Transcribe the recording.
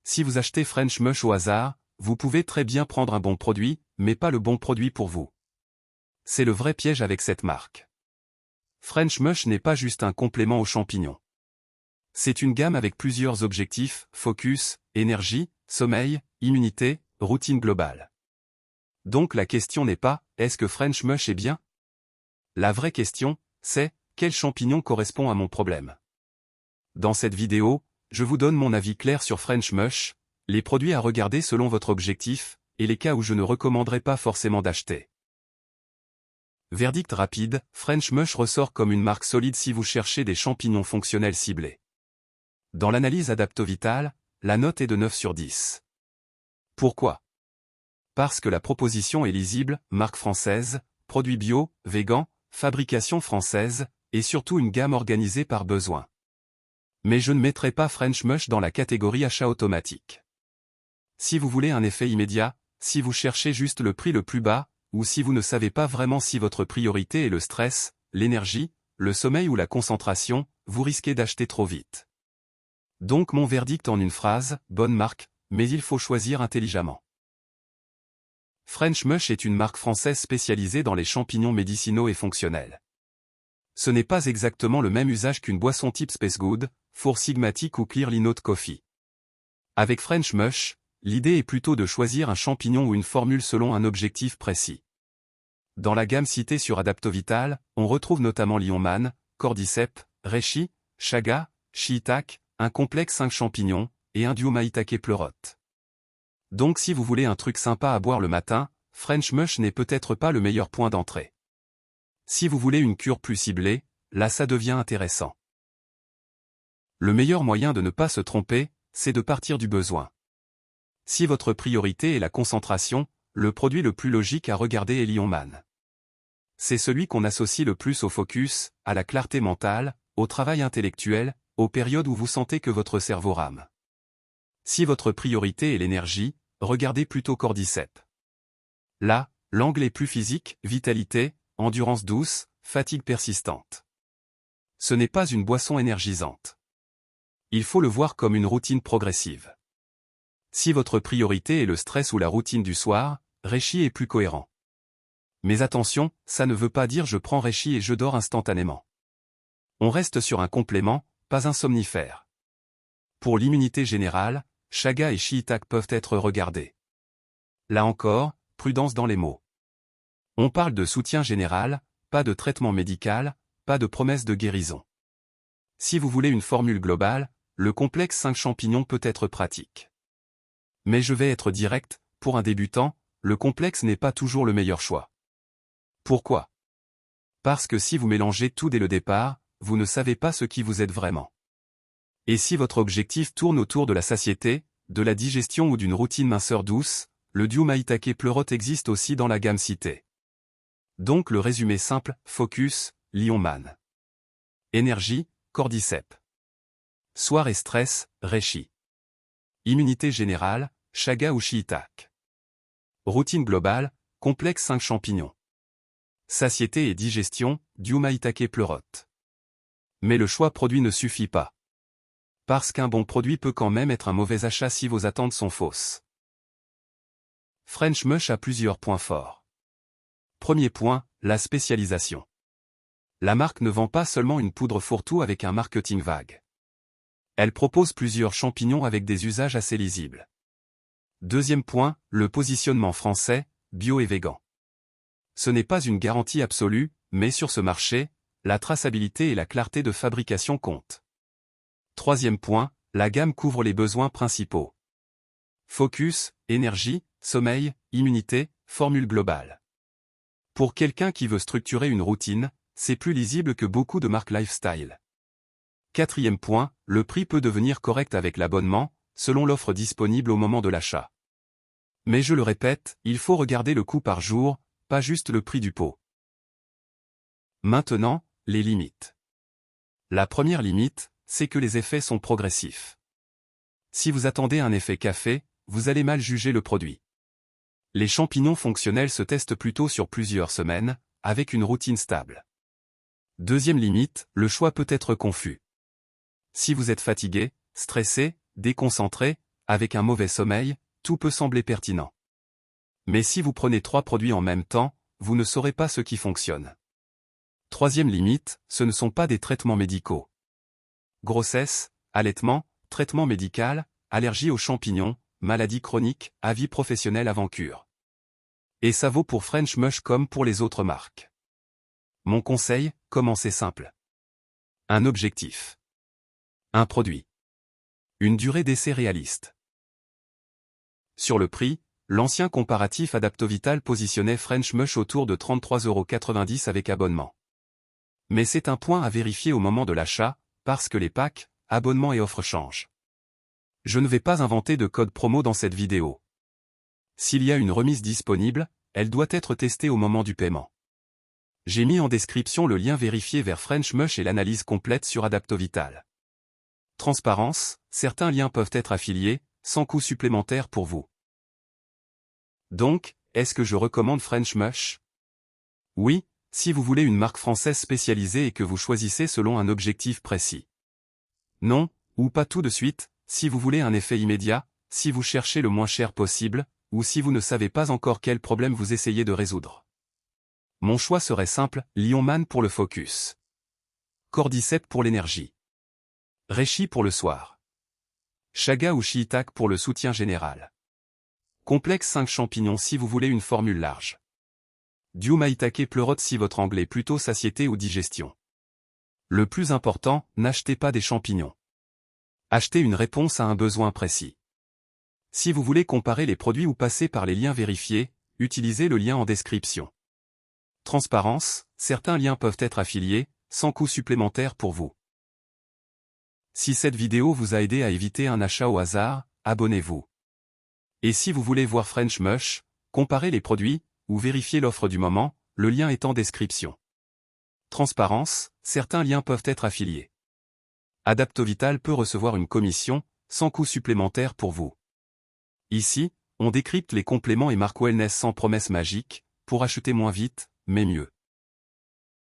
Si vous achetez French Mush au hasard, vous pouvez très bien prendre un bon produit, mais pas le bon produit pour vous. C'est le vrai piège avec cette marque. French Mush n'est pas juste un complément aux champignons. C'est une gamme avec plusieurs objectifs: focus, énergie, sommeil, immunité, routine globale. Donc la question n'est pas « est-ce que French Mush est bien ?» La vraie question, c'est « quel champignon correspond à mon problème ?» Dans cette vidéo, je vous donne mon avis clair sur French Mush, les produits à regarder selon votre objectif, et les cas où je ne recommanderais pas forcément d'acheter. Verdict rapide, French Mush ressort comme une marque solide si vous cherchez des champignons fonctionnels ciblés. Dans l'analyse AdaptoVital, la note est de 9 sur 10. Pourquoi? Parce que la proposition est lisible, marque française, produits bio, végan, fabrication française, et surtout une gamme organisée par besoin. Mais je ne mettrai pas French Mush dans la catégorie achat automatique. Si vous voulez un effet immédiat, si vous cherchez juste le prix le plus bas, ou si vous ne savez pas vraiment si votre priorité est le stress, l'énergie, le sommeil ou la concentration, vous risquez d'acheter trop vite. Donc mon verdict en une phrase, bonne marque, mais il faut choisir intelligemment. French Mush est une marque française spécialisée dans les champignons médicinaux et fonctionnels. Ce n'est pas exactement le même usage qu'une boisson type Space Good, Four Sigmatic ou Clear Linode Coffee. Avec French Mush, l'idée est plutôt de choisir un champignon ou une formule selon un objectif précis. Dans la gamme citée sur AdaptoVital, on retrouve notamment Lionman, Cordyceps, Reishi, Chaga, Shiitake, un complexe 5 champignons, et un duo Maitake pleurote. Donc si vous voulez un truc sympa à boire le matin, French Mush n'est peut-être pas le meilleur point d'entrée. Si vous voulez une cure plus ciblée, là ça devient intéressant. Le meilleur moyen de ne pas se tromper, c'est de partir du besoin. Si votre priorité est la concentration, le produit le plus logique à regarder est Lionman. C'est celui qu'on associe le plus au focus, à la clarté mentale, au travail intellectuel, aux périodes où vous sentez que votre cerveau rame. Si votre priorité est l'énergie, regardez plutôt Cordyceps. Là, l'angle est plus physique, vitalité, endurance douce, fatigue persistante. Ce n'est pas une boisson énergisante. Il faut le voir comme une routine progressive. Si votre priorité est le stress ou la routine du soir, Reishi est plus cohérent. Mais attention, ça ne veut pas dire je prends Reishi et je dors instantanément. On reste sur un complément, pas un somnifère. Pour l'immunité générale, Chaga et Shiitake peuvent être regardés. Là encore, prudence dans les mots. On parle de soutien général, pas de traitement médical, pas de promesse de guérison. Si vous voulez une formule globale, le complexe 5 champignons peut être pratique. Mais je vais être direct, pour un débutant, le complexe n'est pas toujours le meilleur choix. Pourquoi? Parce que si vous mélangez tout dès le départ, vous ne savez pas ce qui vous êtes vraiment. Et si votre objectif tourne autour de la satiété, de la digestion ou d'une routine minceur douce, le duo Maitake pleurote existe aussi dans la gamme citée. Donc le résumé simple, focus, Lionman. Énergie, Cordyceps. Soir et stress, Reishi. Immunité générale, Chaga ou Shiitake. Routine globale, complexe 5 champignons. Satiété et digestion, duo Maitake pleurote. Mais le choix produit ne suffit pas. Parce qu'un bon produit peut quand même être un mauvais achat si vos attentes sont fausses. French Mush a plusieurs points forts. Premier point, la spécialisation. La marque ne vend pas seulement une poudre fourre-tout avec un marketing vague. Elle propose plusieurs champignons avec des usages assez lisibles. Deuxième point, le positionnement français, bio et végan. Ce n'est pas une garantie absolue, mais sur ce marché, la traçabilité et la clarté de fabrication comptent. Troisième point, la gamme couvre les besoins principaux. Focus, énergie, sommeil, immunité, formule globale. Pour quelqu'un qui veut structurer une routine, c'est plus lisible que beaucoup de marques lifestyle. Quatrième point, le prix peut devenir correct avec l'abonnement, selon l'offre disponible au moment de l'achat. Mais je le répète, il faut regarder le coût par jour, pas juste le prix du pot. Maintenant, les limites. La première limite, c'est que les effets sont progressifs. Si vous attendez un effet café, vous allez mal juger le produit. Les champignons fonctionnels se testent plutôt sur plusieurs semaines, avec une routine stable. Deuxième limite, le choix peut être confus. Si vous êtes fatigué, stressé, déconcentré, avec un mauvais sommeil, tout peut sembler pertinent. Mais si vous prenez 3 produits en même temps, vous ne saurez pas ce qui fonctionne. Troisième limite, ce ne sont pas des traitements médicaux. Grossesse, allaitement, traitement médical, allergie aux champignons, maladie chronique, avis professionnel avant cure. Et ça vaut pour French Mush comme pour les autres marques. Mon conseil, commencez simple. Un objectif. Un produit. Une durée d'essai réaliste. Sur le prix, l'ancien comparatif Adaptovital positionnait French Mush autour de 33,90 € avec abonnement. Mais c'est un point à vérifier au moment de l'achat, parce que les packs, abonnements et offres changent. Je ne vais pas inventer de code promo dans cette vidéo. S'il y a une remise disponible, elle doit être testée au moment du paiement. J'ai mis en description le lien vérifié vers French Mush et l'analyse complète sur Adaptovital. Transparence, certains liens peuvent être affiliés, sans coût supplémentaire pour vous. Donc, est-ce que je recommande French Mush? Oui, si vous voulez une marque française spécialisée et que vous choisissez selon un objectif précis. Non, ou pas tout de suite, si vous voulez un effet immédiat, si vous cherchez le moins cher possible, ou si vous ne savez pas encore quel problème vous essayez de résoudre. Mon choix serait simple, Lionman pour le focus. Cordyceps pour l'énergie. Reishi pour le soir. Chaga ou Shiitake pour le soutien général. Complexe 5 champignons si vous voulez une formule large. Diu Maitake pleurote si votre anglais plutôt satiété ou digestion. Le plus important, n'achetez pas des champignons. Achetez une réponse à un besoin précis. Si vous voulez comparer les produits ou passer par les liens vérifiés, utilisez le lien en description. Transparence, certains liens peuvent être affiliés, sans coût supplémentaire pour vous. Si cette vidéo vous a aidé à éviter un achat au hasard, abonnez-vous. Et si vous voulez voir French Mush, comparer les produits, ou vérifier l'offre du moment, le lien est en description. Transparence, certains liens peuvent être affiliés. Adaptovital peut recevoir une commission, sans coût supplémentaire pour vous. Ici, on décrypte les compléments et marques wellness sans promesse magique, pour acheter moins vite, mais mieux.